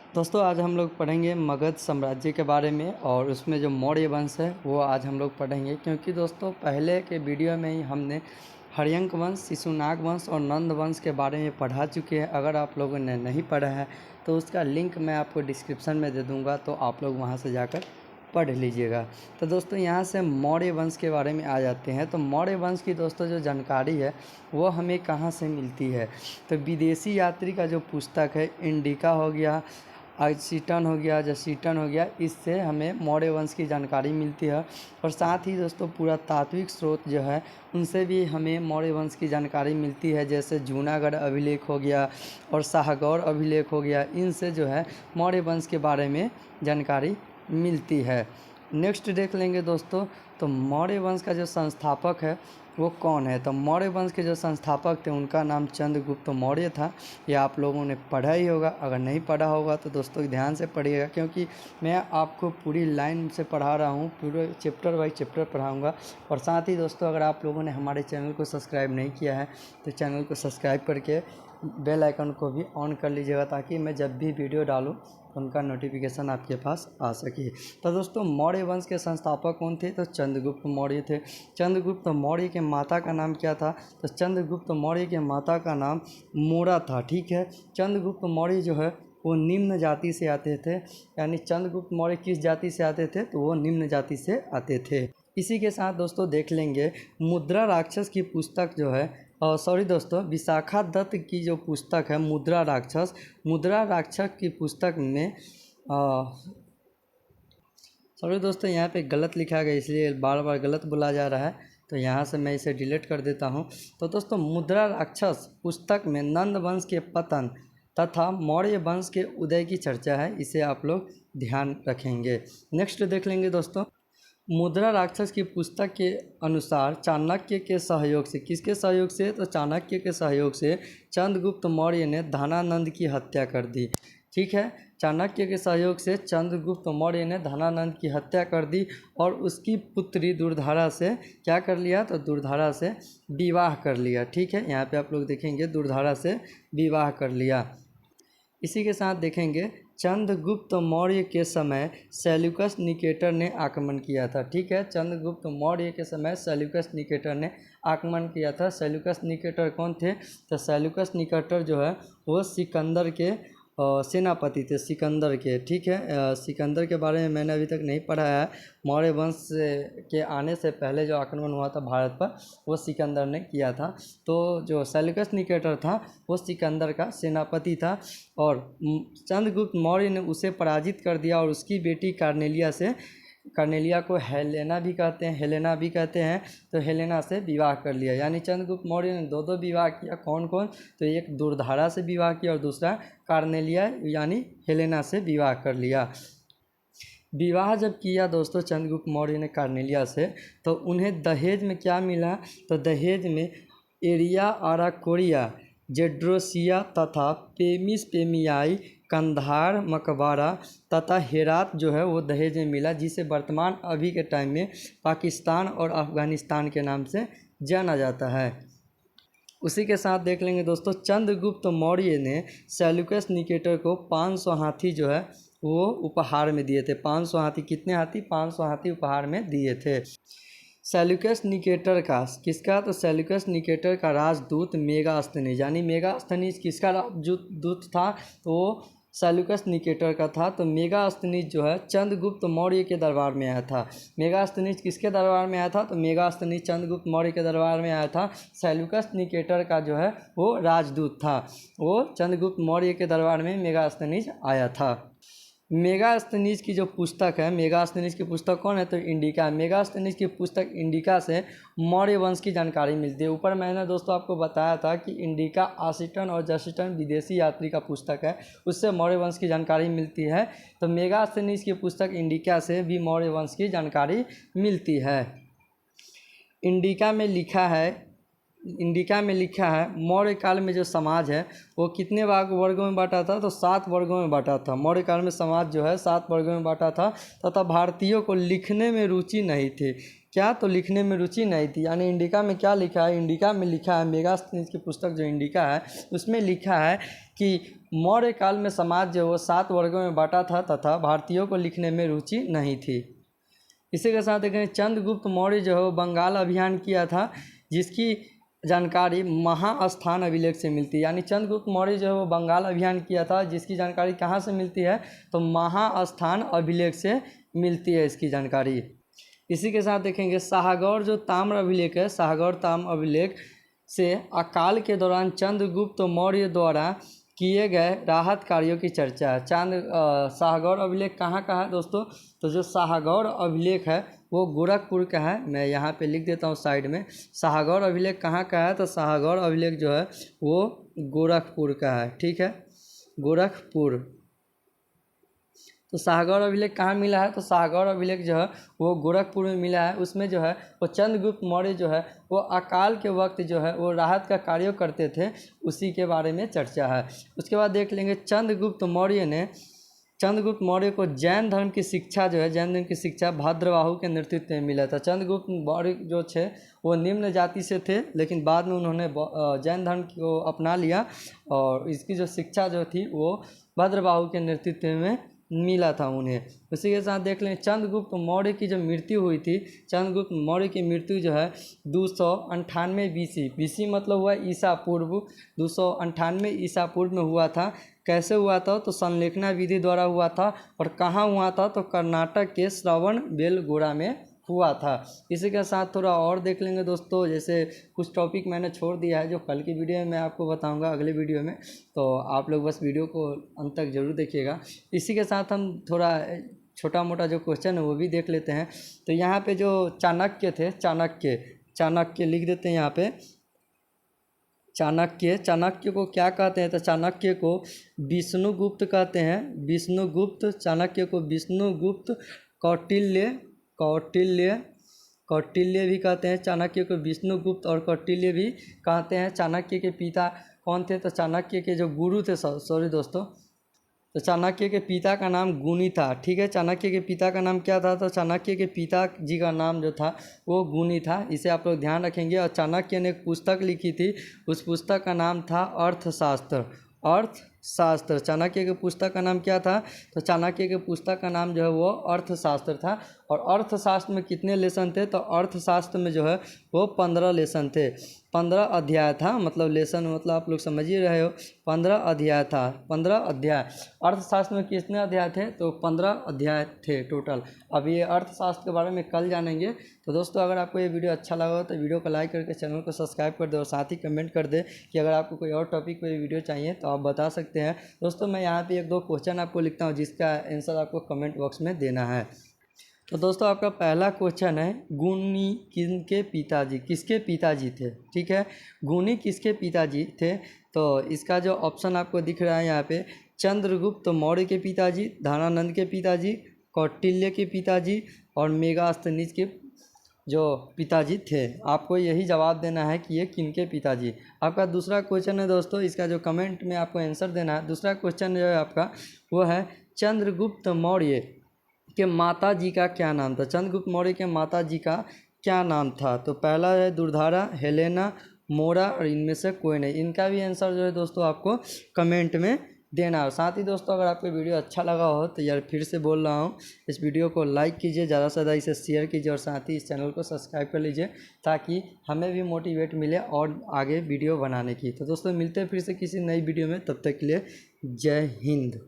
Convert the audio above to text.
दोस्तों आज हम लोग पढ़ेंगे मगध साम्राज्य के बारे में और उसमें जो मौर्य वंश है वो आज हम लोग पढ़ेंगे, क्योंकि दोस्तों पहले के वीडियो में ही हमने हर्यंक वंश, शिशुनाग वंश और नंद वंश के बारे में पढ़ा चुके हैं। अगर आप लोगों ने नहीं पढ़ा है तो उसका लिंक मैं आपको डिस्क्रिप्शन में दे दूँगा, तो आप लोग वहाँ से जाकर पढ़ लीजिएगा। तो दोस्तों यहाँ से मौर्य वंश के बारे में आ जाते हैं। तो मौर्य वंश की दोस्तों जो जानकारी है वो हमें कहाँ से मिलती है, तो विदेशी यात्री का जो पुस्तक है इंडिका हो गया, आइसिटन हो गया, जसीटन हो गया, इससे हमें मौर्य वंश की जानकारी मिलती है। और साथ ही दोस्तों पुरातात्विक स्रोत जो है उनसे भी हमें मौर्य वंश की जानकारी मिलती है, जैसे जूनागढ़ अभिलेख हो गया और शाहगौर अभिलेख हो गया। इनसे जो है मौर्य वंश के बारे में जानकारी मिलती है। नेक्स्ट देख लेंगे दोस्तों, तो मौर्य वंश का जो संस्थापक है वो कौन है। तो मौर्य वंश के जो संस्थापक थे उनका नाम चंद्रगुप्त मौर्य था। ये आप लोगों ने पढ़ा ही होगा, अगर नहीं पढ़ा होगा तो दोस्तों ध्यान से पढ़िएगा, क्योंकि मैं आपको पूरी लाइन से पढ़ा रहा हूँ, पूरे चैप्टर बाई चैप्टर पढ़ाऊँगा। और साथ ही दोस्तों अगर आप लोगों ने हमारे चैनल को सब्सक्राइब नहीं किया है तो चैनल को सब्सक्राइब करके बेल आइकन को भी ऑन कर लीजिएगा, ताकि मैं जब भी वीडियो डालूँ तो उनका नोटिफिकेशन आपके पास आ सके। तो दोस्तों मौर्य वंश के संस्थापक कौन थे, तो चंद्रगुप्त मौर्य थे। चंद्रगुप्त मौर्य के माता का नाम क्या था, तो चंद्रगुप्त मौर्य के माता का नाम मूरा था। ठीक है, चंद्रगुप्त मौर्य जो है वो निम्न जाति से आते थे, यानी चंद्रगुप्त मौर्य किस जाति से आते थे, तो वो निम्न जाति से आते थे। इसी के साथ दोस्तों देख लेंगे मुद्रा राक्षस की पुस्तक जो है, सॉरी दोस्तों, विशाखा दत्त की जो पुस्तक है मुद्रा राक्षस की पुस्तक में सॉरी दोस्तों यहाँ पे गलत लिखा गया, इसलिए बार बार गलत बोला जा रहा है, तो यहाँ से मैं इसे डिलीट कर देता हूँ। तो दोस्तों मुद्रा राक्षस पुस्तक में नंद वंश के पतन तथा मौर्य वंश के उदय की चर्चा है, इसे आप लोग ध्यान रखेंगे। नेक्स्ट देख लेंगे दोस्तों, मुद्रा राक्षस की पुस्तक के अनुसार चाणक्य के सहयोग से, किसके सहयोग से, तो चाणक्य के सहयोग से चंद्रगुप्त मौर्य ने धनानंद की हत्या कर दी। ठीक है, चाणक्य के सहयोग से चंद्रगुप्त मौर्य ने धनानंद की हत्या कर दी और उसकी पुत्री दुर्धारा से क्या कर लिया, तो दुर्धारा से विवाह कर लिया। ठीक है, यहाँ पे आप लोग देखेंगे दुर्धारा से विवाह कर लिया। इसी के साथ देखेंगे चंद्रगुप्त मौर्य के समय सेल्यूकस निकेटर ने आक्रमण किया था। ठीक है, चंद्रगुप्त मौर्य के समय सेल्यूकस निकेटर ने आक्रमण किया था। सेल्यूकस निकेटर कौन थे, तो सेल्यूकस निकेटर जो है वो सिकंदर के सेनापति थे, सिकंदर के। ठीक है, सिकंदर के बारे में मैंने अभी तक नहीं पढ़ा है। मौर्य वंश के आने से पहले जो आक्रमण हुआ था भारत पर वो सिकंदर ने किया था। तो जो सेल्यूकस निकेटर था वो सिकंदर का सेनापति था और चंद्रगुप्त मौर्य ने उसे पराजित कर दिया और उसकी बेटी कार्नेलिया को हेलेना भी कहते हैं, तो हेलेना से विवाह कर लिया। यानी चंद्रगुप्त मौर्य ने दो विवाह किया। कौन कौन, तो एक दुर्धारा से विवाह किया और दूसरा कार्नेलिया यानी हेलेना से विवाह कर लिया। विवाह जब किया दोस्तों चंद्रगुप्त मौर्य ने कार्नेलिया से, तो उन्हें दहेज में क्या मिला, तो दहेज में एरिया आराकोरिया, जेड्रोसिया तथा पेमिस पेमियाई, कंधार मकबरा तथा हेरात जो है वो दहेज में मिला, जिसे वर्तमान अभी के टाइम में पाकिस्तान और अफ़गानिस्तान के नाम से जाना जाता है। उसी के साथ देख लेंगे दोस्तों, चंद्रगुप्त मौर्य ने सेल्यूकस निकेटर को 500 हाथी जो है वो उपहार में दिए थे। 500 हाथी, कितने हाथी, 500 हाथी उपहार में दिए थे। सेल्यूकस निकेटर का किसका, तो सेल्यूकस निकेटर का राजदूत मेगास्थनीज, यानी मेगास्थनीज किसका राजदूत था, तो सेल्यूकस निकेटर का था। तो मेगास्थनीज जो है चंद्रगुप्त मौर्य के दरबार में आया था। मेगास्थनीज किसके दरबार में आया था, तो मेगास्थनीज चंद्रगुप्त मौर्य के दरबार में आया था। सेल्यूकस निकेटर का जो है वो राजदूत था, वो चंद्रगुप्त मौर्य के दरबार में मेगास्थनीज आया था। मेगास्थनीज की जो पुस्तक है, मेगास्थनीज की पुस्तक कौन है, तो इंडिका। मेगास्थनीज की पुस्तक इंडिका से मौर्य वंश की जानकारी मिलती है। ऊपर मैंने दोस्तों आपको बताया था कि इंडिका, आसिटन और जसीटन विदेशी यात्री का पुस्तक है, उससे मौर्य वंश की जानकारी मिलती है। तो मेगास्थनीज की पुस्तक इंडिका से भी मौर्य वंश की जानकारी मिलती है। इंडिका में लिखा है मौर्य काल में जो समाज है वो कितने वर्गों में बांटा था, तो 7 वर्गों में बांटा था। मौर्य काल में समाज जो है 7 वर्गों में बांटा था तथा भारतीयों को लिखने में रुचि नहीं थी। क्या, तो लिखने में रुचि नहीं थी। यानी इंडिका में क्या लिखा है, इंडिका में लिखा है, मेगास्थनीज की पुस्तक जो इंडिका है उसमें लिखा है कि मौर्य काल में समाज जो वो 7 वर्गों में बांटा था तथा भारतीयों को लिखने में रुचि नहीं थी। इसी के साथ देखें चंद्रगुप्त मौर्य जो है वो बंगाल अभियान किया था, जिसकी जानकारी महास्थान अभिलेख से मिलती है। यानी चंद्रगुप्त मौर्य जो है वो बंगाल अभियान किया था, जिसकी जानकारी कहाँ से मिलती है, तो महास्थान अभिलेख से मिलती है इसकी जानकारी। इसी के साथ देखेंगे शाहगौर जो ताम्र अभिलेख है, शाहगौर ताम्र अभिलेख से अकाल के दौरान चंद्रगुप्त मौर्य द्वारा किए गए राहत कार्यों की चर्चा है। शाहगौर अभिलेख कहाँ का है दोस्तों, तो जो शाहगौर अभिलेख है वो गोरखपुर का है। मैं यहाँ पे लिख देता हूँ साइड में, शाहगौर अभिलेख कहाँ का है, तो शाहगौर अभिलेख जो है वो गोरखपुर का है। ठीक है, गोरखपुर। तो शाहगौर अभिलेख कहाँ मिला है, तो शाहगौर अभिलेख जो है वो गोरखपुर में मिला है। उसमें जो है वो चंद्रगुप्त मौर्य जो है वो अकाल के वक्त जो है वो राहत का कार्य करते थे, उसी के बारे में चर्चा है। उसके बाद देख लेंगे चंद्रगुप्त मौर्य को जैन धर्म की शिक्षा जो है, जैन धर्म की शिक्षा भद्रबाहु के नेतृत्व में मिला था। चंद्रगुप्त मौर्य जो थे वो निम्न जाति से थे, लेकिन बाद में उन्होंने जैन धर्म को अपना लिया और इसकी जो शिक्षा जो थी वो भद्रबाहु के नेतृत्व में मिला था उन्हें। उसी के साथ देख लें चंद्रगुप्त मौर्य की जो मृत्यु हुई थी, चंद्रगुप्त मौर्य की मृत्यु जो है 298 BC मतलब हुआ ईसा पूर्व, 298 ईसा पूर्व में हुआ था। कैसे हुआ था, तो संलेखना विधि द्वारा हुआ था। और कहाँ हुआ था, तो कर्नाटक के श्रवणबेलगोला में हुआ था। इसी के साथ थोड़ा और देख लेंगे दोस्तों, जैसे कुछ टॉपिक मैंने छोड़ दिया है जो कल की वीडियो में मैं आपको बताऊंगा अगले वीडियो में, तो आप लोग बस वीडियो को अंत तक जरूर देखिएगा। इसी के साथ हम थोड़ा छोटा मोटा जो क्वेश्चन है वो भी देख लेते हैं। तो यहाँ पे जो चाणक्य थे, चाणक्य लिख देते हैं यहाँ पे। चाणक्य को क्या कहते हैं, तो चाणक्य को विष्णुगुप्त कहते हैं, विष्णुगुप्त। चाणक्य को विष्णुगुप्त, कौटिल्य भी कहते हैं। चाणक्य को विष्णुगुप्त और कौटिल्य भी कहते हैं। चाणक्य के पिता कौन थे, तो चाणक्य के जो गुरु थे, सॉरी दोस्तों, तो चाणक्य के पिता का नाम गुनी था। ठीक है, चाणक्य के पिता का नाम क्या था, तो चाणक्य के पिता जी का नाम जो था वो गुनी था। इसे आप लोग ध्यान रखेंगे। और चाणक्य ने एक पुस्तक लिखी थी, उस पुस्तक का नाम था अर्थशास्त्र। चाणक्य के पुस्तक का नाम क्या था, तो चाणक्य के पुस्तक का नाम जो है वो अर्थशास्त्र था। और अर्थशास्त्र में कितने लेसन थे, तो अर्थशास्त्र में जो है वो 15 लेसन थे, 15 अध्याय था। मतलब लेसन मतलब आप लोग समझ ही रहे हो, 15 अध्याय था, 15 अध्याय। अर्थशास्त्र में कितने अध्याय थे, तो 15 अध्याय थे टोटल। अब ये अर्थशास्त्र के बारे में कल जानेंगे। तो दोस्तों अगर आपको ये वीडियो अच्छा लगा हो तो वीडियो को लाइक करके चैनल को सब्सक्राइब कर दे और साथ ही कमेंट कर दे कि अगर आपको कोई और टॉपिक पर वीडियो चाहिए तो आप बता सकते हैं। दोस्तों मैं यहाँ पे 1-2 क्वेश्चन आपको लिखता हूँ जिसका आंसर आपको कमेंट बॉक्स में देना है। तो दोस्तों आपका पहला क्वेश्चन है, गुनी किसके पिताजी थे। ठीक है, गुनी किसके पिताजी थे, तो इसका जो ऑप्शन आपको दिख रहा है यहाँ पे, चंद्रगुप्त मौर्य के पिताजी, धनानंद के पिताजी, कौटिल्य के पिताजी और मेगास्थनीज के जो पिताजी थे। आपको यही जवाब देना है कि ये किनके पिताजी। आपका दूसरा क्वेश्चन है दोस्तों, इसका जो कमेंट में आपको आंसर देना है। दूसरा क्वेश्चन जो है आपका वो है, चंद्रगुप्त मौर्य के माता जी का क्या नाम था। चंद्रगुप्त मौर्य के माता जी का क्या नाम था, तो पहला है दुर्धारा, हेलेना, मोरा और इनमें से कोई नहीं। इनका भी आंसर जो है दोस्तों आपको कमेंट में देना है। साथ ही दोस्तों अगर आपको वीडियो अच्छा लगा हो तो यार फिर से बोल रहा हूँ, इस वीडियो को लाइक कीजिए, ज़्यादा से ज़्यादा इसे शेयर कीजिए और साथ ही इस चैनल को सब्सक्राइब कर लीजिए ताकि हमें भी मोटिवेट मिले और आगे वीडियो बनाने की। तो दोस्तों मिलते हैं फिर से किसी नई वीडियो में, तब तक के लिए जय हिंद।